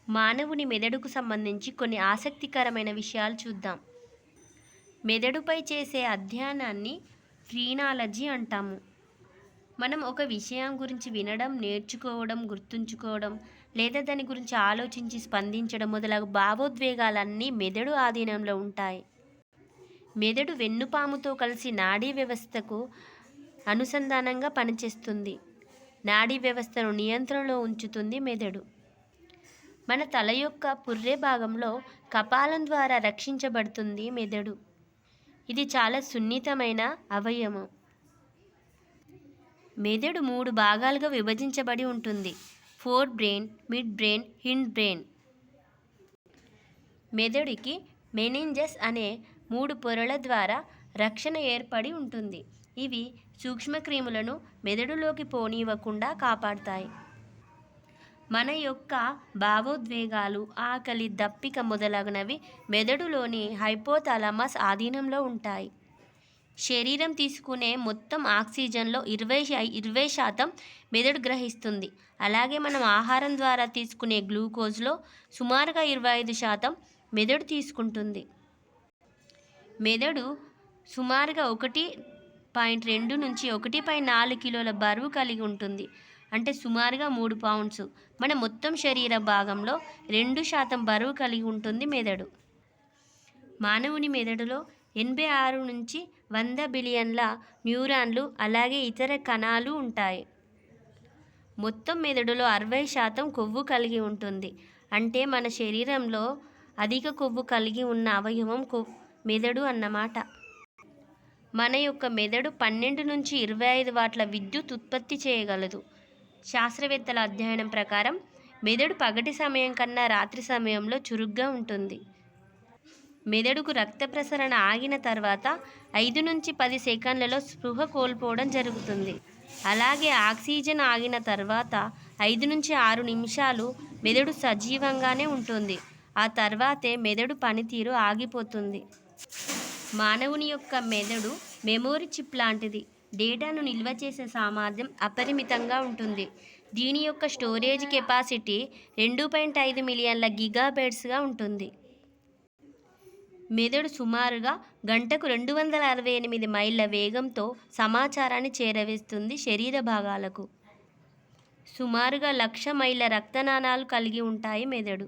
మానవుని మెదడుకు సంబంధించి కొన్ని ఆసక్తికరమైన విషయాలు చూద్దాం. మెదడుపై చేసే అధ్యయనాన్ని ఫ్రీనాలజీ అంటాము. మనం ఒక విషయం గురించి వినడం, నేర్చుకోవడం, గుర్తుంచుకోవడం లేదా దాని గురించి ఆలోచించి స్పందించడం మొదలగు భావోద్వేగాలన్నీ మెదడు ఆధీనంలో ఉంటాయి. మెదడు వెన్నుపాముతో కలిసి నాడీ వ్యవస్థకు అనుసంధానంగా పనిచేస్తుంది. నాడీ వ్యవస్థను నియంత్రణలో ఉంచుతుంది మెదడు. మన తల యొక్క పుర్రె భాగంలో కపాలం ద్వారా రక్షించబడుతుంది మెదడు. ఇది చాలా సున్నితమైన అవయవం. మెదడు 3 భాగాలుగా విభజించబడి ఉంటుంది: four brain, mid brain, Hind brain. మెదడుకి మెనింజస్ అనే 3 పొరల ద్వారా రక్షణ ఏర్పడి ఉంటుంది. ఇవి సూక్ష్మక్రిములను మెదడులోకి పోనివ్వకుండా కాపాడతాయి. మన యొక్క భావోద్వేగాలు, ఆకలి, దప్పిక మొదలగునవి మెదడులోని హైపోథాలమస్ ఆధీనంలో ఉంటాయి. శరీరం తీసుకునే మొత్తం ఆక్సిజన్లో 20% మెదడు గ్రహిస్తుంది. అలాగే మనం ఆహారం ద్వారా తీసుకునే గ్లూకోజ్లో సుమారుగా 25% మెదడు తీసుకుంటుంది. మెదడు సుమారుగా 1.2 నుంచి 1.4 కిలోల బరువు కలిగి ఉంటుంది. అంటే సుమారుగా 3 పౌండ్స్. మన మొత్తం శరీర భాగంలో 2% బరువు కలిగి ఉంటుంది మెదడు. మానవుని మెదడులో 86 నుంచి 100 బిలియన్ల న్యూరాన్లు అలాగే ఇతర కణాలు ఉంటాయి. మొత్తం మెదడులో 60% కొవ్వు కలిగి ఉంటుంది. అంటే మన శరీరంలో అధిక కొవ్వు కలిగి ఉన్న అవయవం మెదడు అన్నమాట. మన యొక్క మెదడు 12 నుంచి 25 వాట్ల విద్యుత్ ఉత్పత్తి చేయగలదు. శాస్త్రవేత్తల అధ్యయనం ప్రకారం మెదడు పగటి సమయం కన్నా రాత్రి సమయంలో చురుగ్గా ఉంటుంది. మెదడుకు రక్త ప్రసరణ ఆగిన తర్వాత 5 నుంచి 10 సెకండ్లలో స్పృహ కోల్పోవడం జరుగుతుంది. అలాగే ఆక్సిజన్ ఆగిన తర్వాత 5 నుంచి 6 నిమిషాలు మెదడు సజీవంగానే ఉంటుంది. ఆ తర్వాతే మెదడు పనితీరు ఆగిపోతుంది. మానవుని యొక్క మెదడు మెమోరీ చిప్ లాంటిది. డేటాను నిల్వ చేసే సామర్థ్యం అపరిమితంగా ఉంటుంది. దీని యొక్క స్టోరేజ్ కెపాసిటీ 2.5 మిలియన్ల గిగాబైట్స్గా ఉంటుంది. మెదడు సుమారుగా గంటకు 268 మైళ్ళ వేగంతో సమాచారాన్ని చేరవేస్తుంది శరీర భాగాలకు. సుమారుగా 1,00,000 మైళ్ళ రక్తనాళాలు కలిగి ఉంటాయి మెదడు.